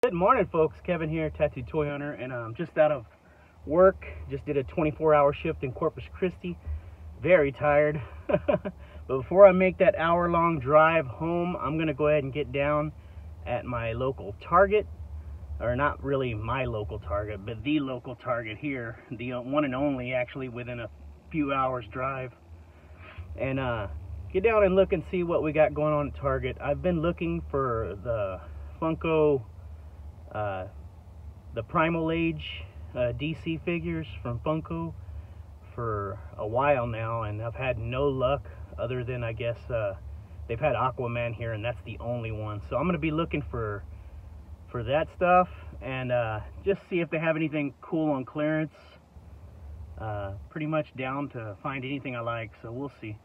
Good morning, folks. Kevin here, Tattoo Toy Hunter, and I'm just out of work. Just did a 24-hour shift in Corpus Christi. Very tired. But before I make that hour-long drive home, I'm going to go ahead and get down at my local Target. Or not really my local Target, but the local Target here. The one and only, actually, within a few hours drive. And get down and look and see what we got going on at Target. I've been looking for the Funko, the Primal Age DC figures from Funko for a while now, and I've had no luck other than, I guess, they've had Aquaman here, and that's the only one. So I'm going to be looking for that stuff, and just see if they have anything cool on clearance. Pretty much down to find anything I like, so we'll see.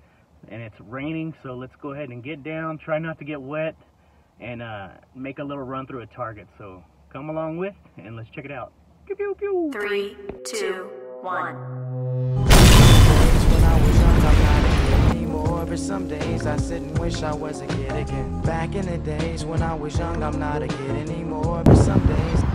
And it's raining, so let's go ahead and get down, try not to get wet, and make a little run through a Target. So come along with, and let's check it out. Pew, pew, pew. 3, 2, 1. When I was young, I'm not a kid anymore, but some days I sit and wish I was a kid again. Back in the days when I was young, I'm not a kid anymore, but some days.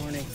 Morning.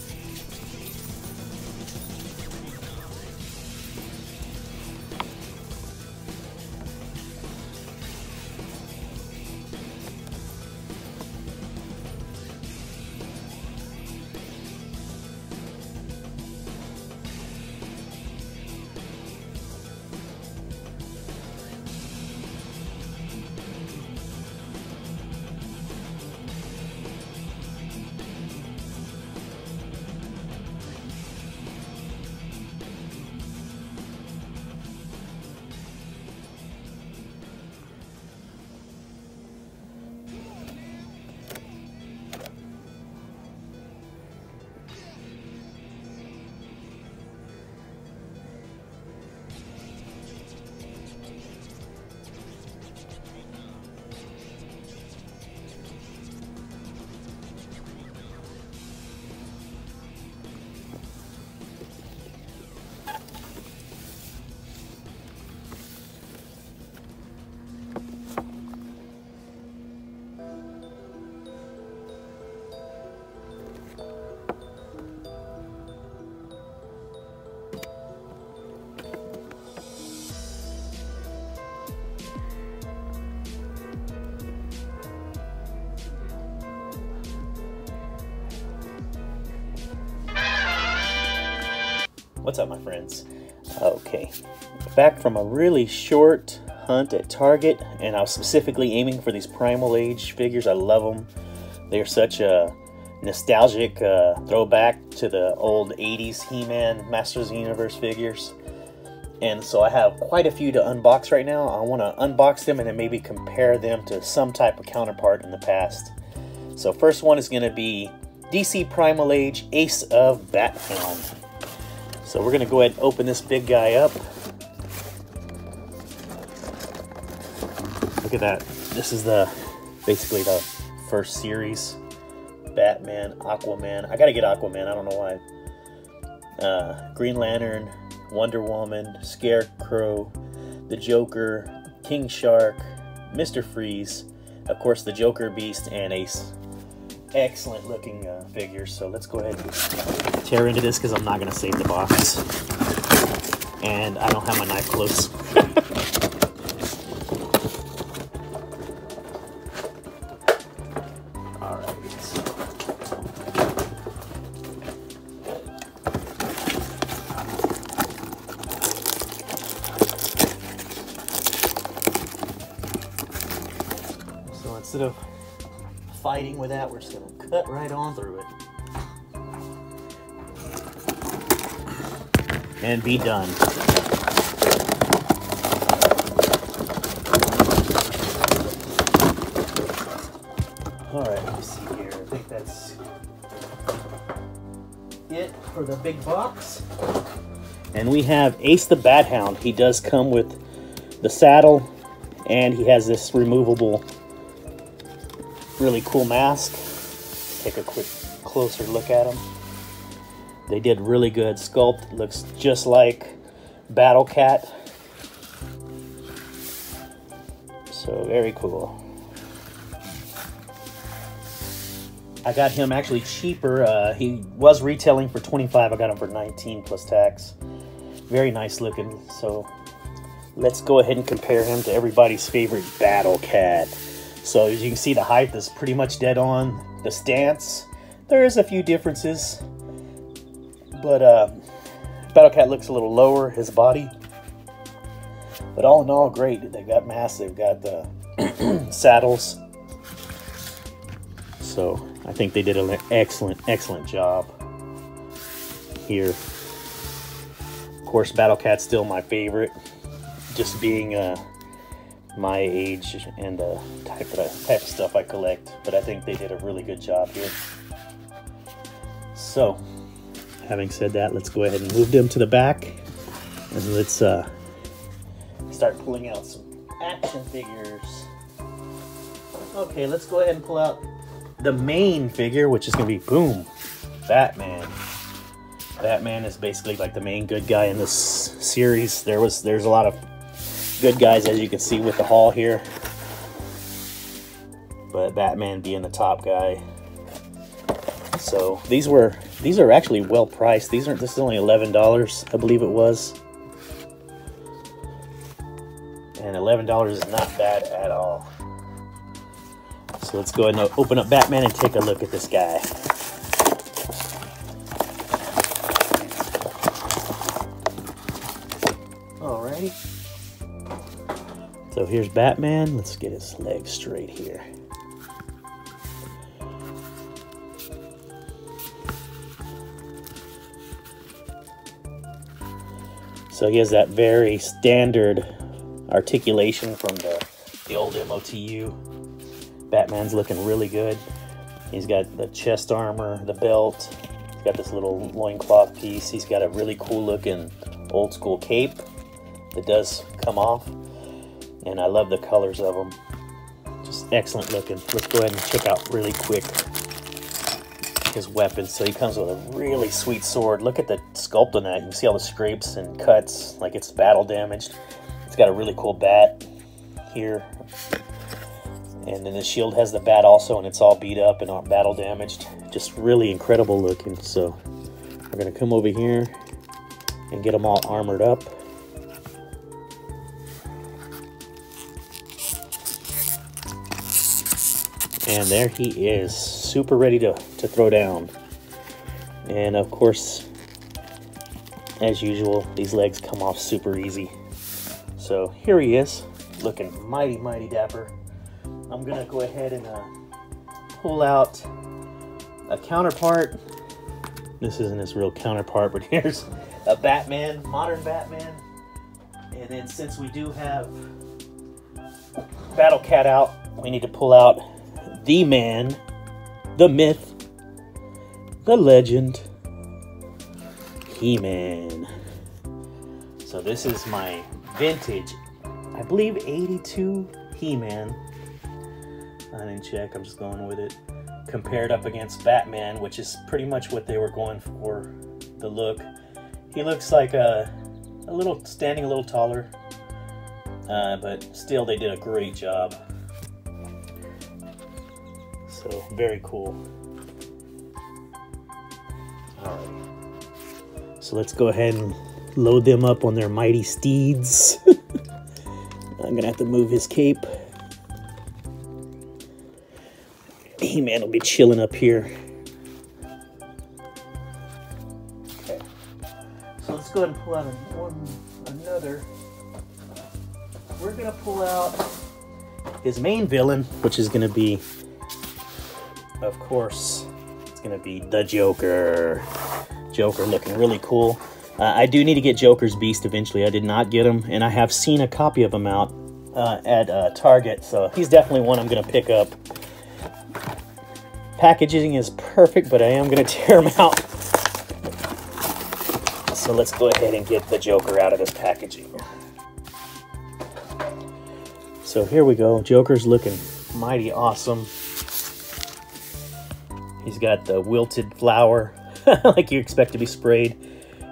What's up, my friends? Okay, back from a really short hunt at Target, and I was specifically aiming for these Primal Age figures. I love them. They're such a nostalgic throwback to the old 80s He-Man Masters of the Universe figures. And so I have quite a few to unbox right now. I want to unbox them and then maybe compare them to some type of counterpart in the past. So first one is going to be DC Primal Age Ace of Bat-Hound. So we're going to go ahead and open this big guy up. Look at that. This is basically the first series. Batman, Aquaman. I got to get Aquaman. I don't know why. Green Lantern, Wonder Woman, Scarecrow, the Joker, King Shark, Mr. Freeze, of course the Joker, Beast, and Ace. Excellent looking figures. So let's go ahead and tear into this because I'm not going to save the box. And I don't have my knife close. Alright. So instead of fighting with that, we're just going to cut right on through it. And be done. Alright, let me see here. I think that's it for the big box. And we have Ace the Bat-Hound. He does come with the saddle, and he has this removable, really cool mask. Take a quick closer look at him. They did really good sculpt. Looks just like Battle Cat. So very cool. I got him actually cheaper. He was retailing for $25. I got him for $19 plus tax. Very nice looking. So let's go ahead and compare him to everybody's favorite Battle Cat. So as you can see, the height is pretty much dead on. The stance, there is a few differences. But Battle Cat looks a little lower, his body. But all in all, great. They got masks, they've got the saddles. So I think they did an excellent job here. Of course, Battle Cat's still my favorite, just being my age and the type of stuff I collect. But I think they did a really good job here. So, having said that, let's go ahead and move them to the back, and let's start pulling out some action figures. Okay, let's go ahead and pull out the main figure, which is going to be Boom. Batman. Batman is basically like the main good guy in this series. There's a lot of good guys, as you can see with the haul here, but Batman being the top guy. So these are actually well priced. This is only $11, I believe it was. And $11 is not bad at all. So let's go ahead and open up Batman and take a look at this guy. Alrighty. So here's Batman. Let's get his legs straight here. So he has that very standard articulation from the old MOTU. Batman's looking really good. He's got the chest armor, the belt. He's got this little loincloth piece. He's got a really cool looking old school cape that does come off. And I love the colors of them. Just excellent looking. Let's go ahead and check out really quick his weapons. So he comes with a really sweet sword. Look at the sculpt on that. You can see all the scrapes and cuts, like it's battle damaged. It's got a really cool bat here. And then the shield has the bat also, and it's all beat up and all battle damaged. Just really incredible looking. So we're gonna come over here and get them all armored up. And there he is, super ready to throw down. And of course, as usual, these legs come off super easy. So here he is, looking mighty, mighty dapper. I'm gonna go ahead and pull out a counterpart. This isn't his real counterpart, but here's a Batman, modern Batman. And then since we do have Battle Cat out, we need to pull out the man, the myth, the legend, He-Man. So this is my vintage, I believe 82 He-Man. I didn't check, I'm just going with it. Compared up against Batman, which is pretty much what they were going for, the look. He looks like standing a little taller, but still they did a great job. So, very cool. Alright. So let's go ahead and load them up on their mighty steeds. I'm gonna have to move his cape. He-Man will be chilling up here. Okay. So let's go ahead and pull out another. We're gonna pull out his main villain, which is gonna be, of course, it's going to be the Joker. Joker looking really cool. I do need to get Joker's Beast eventually. I did not get him, and I have seen a copy of him out at Target, so he's definitely one I'm going to pick up. Packaging is perfect, but I am going to tear him out. So let's go ahead and get the Joker out of this packaging. So here we go. Joker's looking mighty awesome. He's got the wilted flower, like you expect to be sprayed.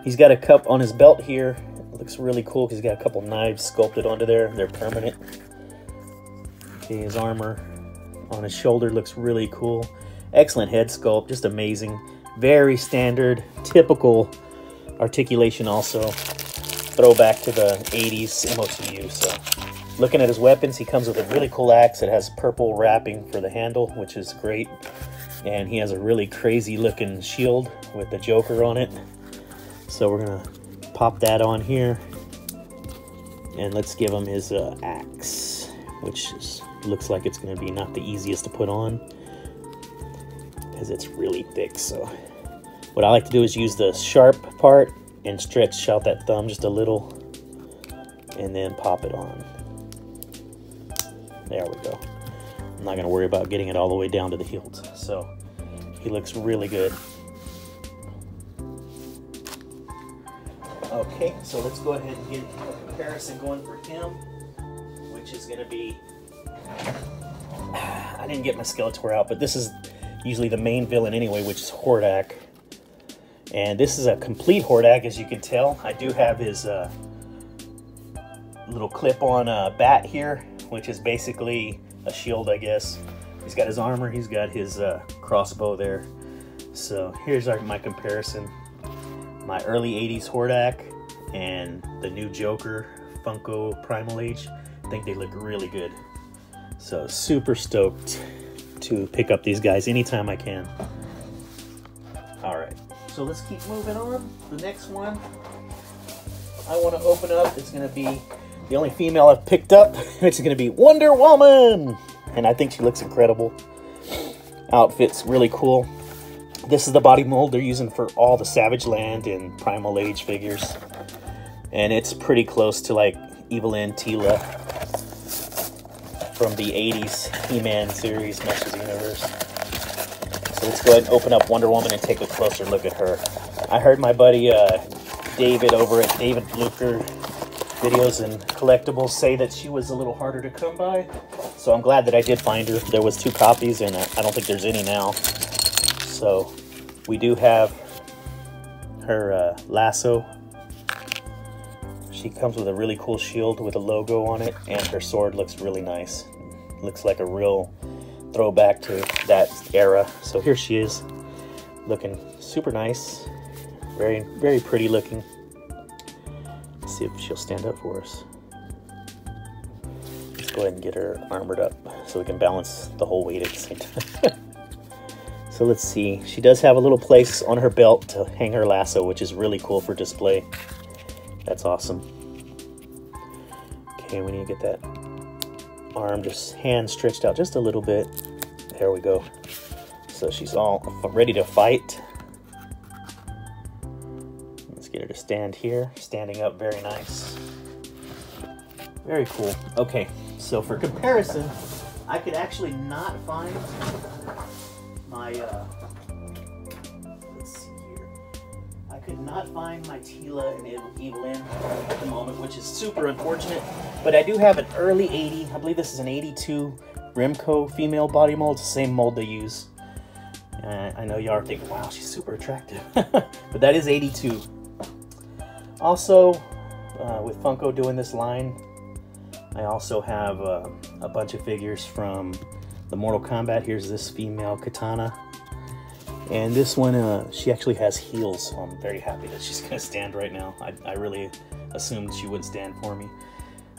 He's got a cup on his belt here. It looks really cool because he's got a couple knives sculpted onto there. They're permanent. Okay, his armor on his shoulder looks really cool. Excellent head sculpt, just amazing. Very standard, typical articulation also. Throwback to the 80s MOTU. So, looking at his weapons, he comes with a really cool axe. It has purple wrapping for the handle, which is great. And he has a really crazy looking shield with the Joker on it. So we're gonna pop that on here. And let's give him his axe, which looks like it's gonna be not the easiest to put on because it's really thick. So what I like to do is use the sharp part and stretch out that thumb just a little and then pop it on. There we go. I'm not going to worry about getting it all the way down to the hilt. So he looks really good. Okay, so let's go ahead and get a comparison going for him, which is going to be, I didn't get my Skeletor out, but this is usually the main villain anyway, which is Hordak. And this is a complete Hordak, as you can tell. I do have his little clip-on bat here, which is basically a shield, I guess. He's got his armor, he's got his crossbow there. So here's my comparison. My early 80s Hordak and the new Joker Funko Primal Age. I think they look really good. So super stoked to pick up these guys anytime I can. Alright, so let's keep moving on. The next one I want to open up is going to be the only female I've picked up. It's going to be Wonder Woman! And I think she looks incredible. Outfit's really cool. This is the body mold they're using for all the Savage Land and Primal Age figures. And it's pretty close to like Evelyn Tila from the 80s He-Man series, Masters of the Universe. So let's go ahead and open up Wonder Woman and take a closer look at her. I heard my buddy David over at David Blucker videos and Collectibles say that she was a little harder to come by. So I'm glad that I did find her. There was 2 copies and I don't think there's any now. So we do have her lasso. She comes with a really cool shield with a logo on it, and her sword looks really nice. Looks like a real throwback to that era. So here she is, looking super nice. Very, very pretty looking. Let's see if she'll stand up for us. Let's go ahead and get her armored up so we can balance the whole weight at the same time. So let's see. She does have a little place on her belt to hang her lasso, which is really cool for display. That's awesome. Okay, we need to get that arm, just hand stretched out just a little bit. There we go. So she's all ready to fight. Let's get her to stand here. Standing up, very nice. Very cool. Okay, so for comparison, I could actually not find my, let's see here. I could not find my Tila and Evelyn at the moment, which is super unfortunate. But I do have an early 80, I believe this is an 82 Remco female body mold. It's the same mold they use. I know y'all are thinking, wow, she's super attractive. But that is 82. Also, with Funko doing this line, I also have a bunch of figures from the Mortal Kombat. Here's this female Katana. And this one, she actually has heels, so I'm very happy that she's going to stand right now. I really assumed she wouldn't stand for me.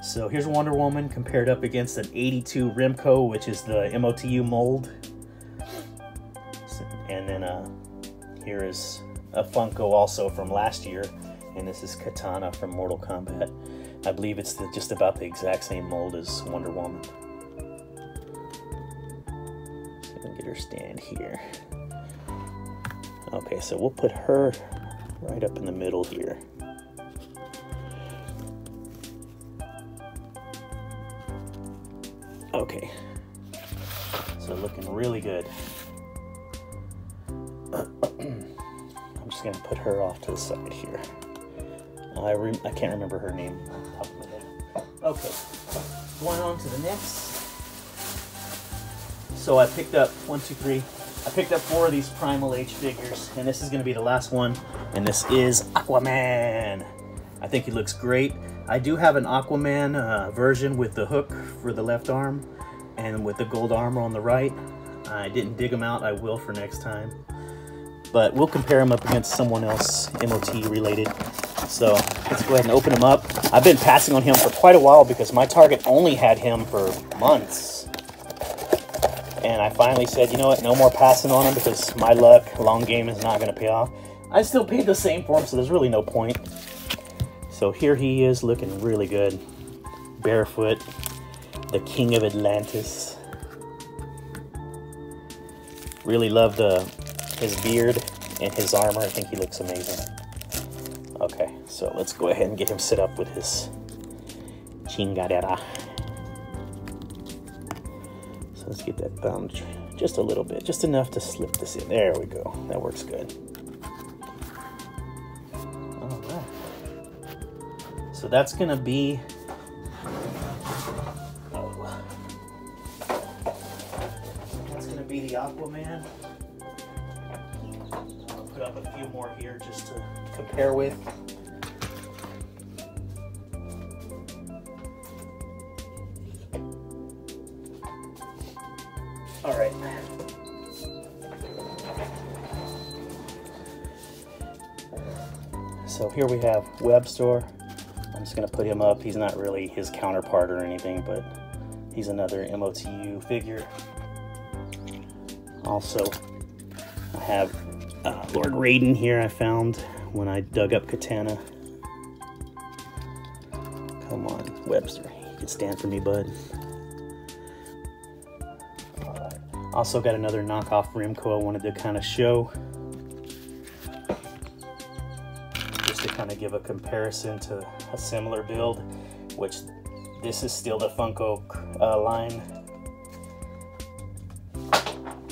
So here's Wonder Woman compared up against an 82 Remco, which is the MOTU mold. And then here is a Funko also from last year, and this is Katana from Mortal Kombat. I believe it's just about the exact same mold as Wonder Woman. So I'm gonna get her stand here. Okay, so we'll put her right up in the middle here. Okay, so looking really good. I'm just gonna put her off to the side here. I can't remember her name off the top of my head. Okay, going on to the next. So I picked up I picked up 4 of these Primal Age figures, and this is going to be the last one, and this is Aquaman. I think he looks great. I do have an Aquaman version with the hook for the left arm and with the gold armor on the right. I didn't dig him out. I will for next time. But we'll compare him up against someone else MOT related. So let's go ahead and open him up. I've been passing on him for quite a while because my Target only had him for months. And I finally said, you know what, no more passing on him because my luck, long game, is not going to pay off. I still paid the same for him, so there's really no point. So here he is, looking really good. Barefoot, the King of Atlantis. Really love his beard and his armor. I think he looks amazing. Okay, so let's go ahead and get him set up with his chingadera. Let's get that bound just a little bit, just enough to slip this in. There we go. That works good. All right. So that's going to be... that's going to be the Aquaman. I'll put up a few more here just to compare with. All right. So here we have Web Store. I'm just gonna put him up. He's not really his counterpart or anything, but he's another MOTU figure. Also, I have Lord Raiden here I found when I dug up Katana. Come on, Webster. You can stand for me, bud. Alright. Also got another knockoff Remco I wanted to kind of show. Just to kind of give a comparison to a similar build, which this is still the Funko line.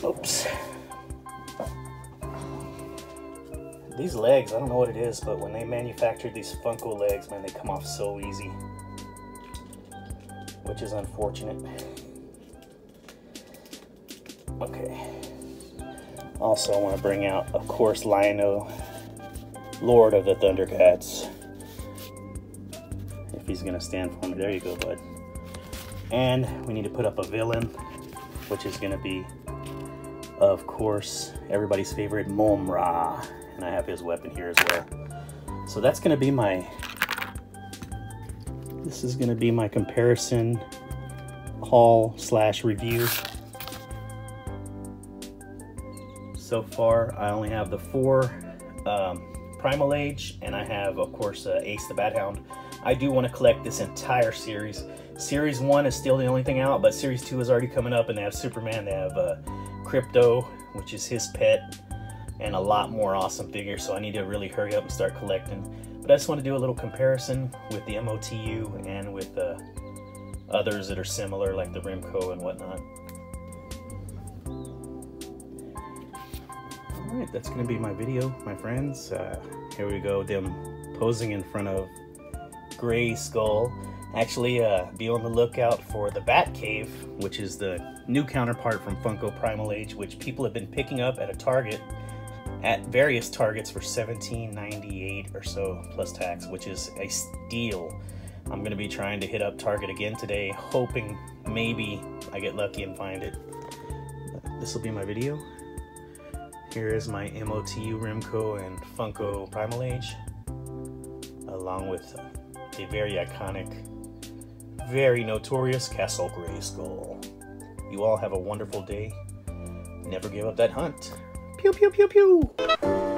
Oops. These legs, I don't know what it is, but when they manufactured these Funko legs, man, they come off so easy. Which is unfortunate. Okay. Also, I want to bring out, of course, Lion-O, Lord of the Thundercats. If he's going to stand for me. There you go, bud. And we need to put up a villain, which is going to be, of course, everybody's favorite Momra. And I have his weapon here as well. So that's going to be my... This is going to be my comparison haul / review. So far, I only have the 4 Primal Age, and I have, of course, Ace the Bat Hound. I do want to collect this entire series. Series 1 is still the only thing out, but Series 2 is already coming up, and they have Superman, they have Crypto, which is his pet, and a lot more awesome figures, so I need to really hurry up and start collecting. But I just want to do a little comparison with the MOTU and with others that are similar, like the Remco and whatnot. Alright, that's going to be my video, my friends. Here we go, them posing in front of Gray Skull. Actually, be on the lookout for the Bat Cave, which is the new counterpart from Funko Primal Age, which people have been picking up at a Target, at various Targets for $17.98 or so plus tax, which is a steal. I'm going to be trying to hit up Target again today, hoping maybe I get lucky and find it. This will be my video. Here is my MOTU Remco and Funko Primal Age, along with the very iconic, very notorious Castle Grayskull. You all have a wonderful day. Never give up that hunt. Pew, pew, pew, pew.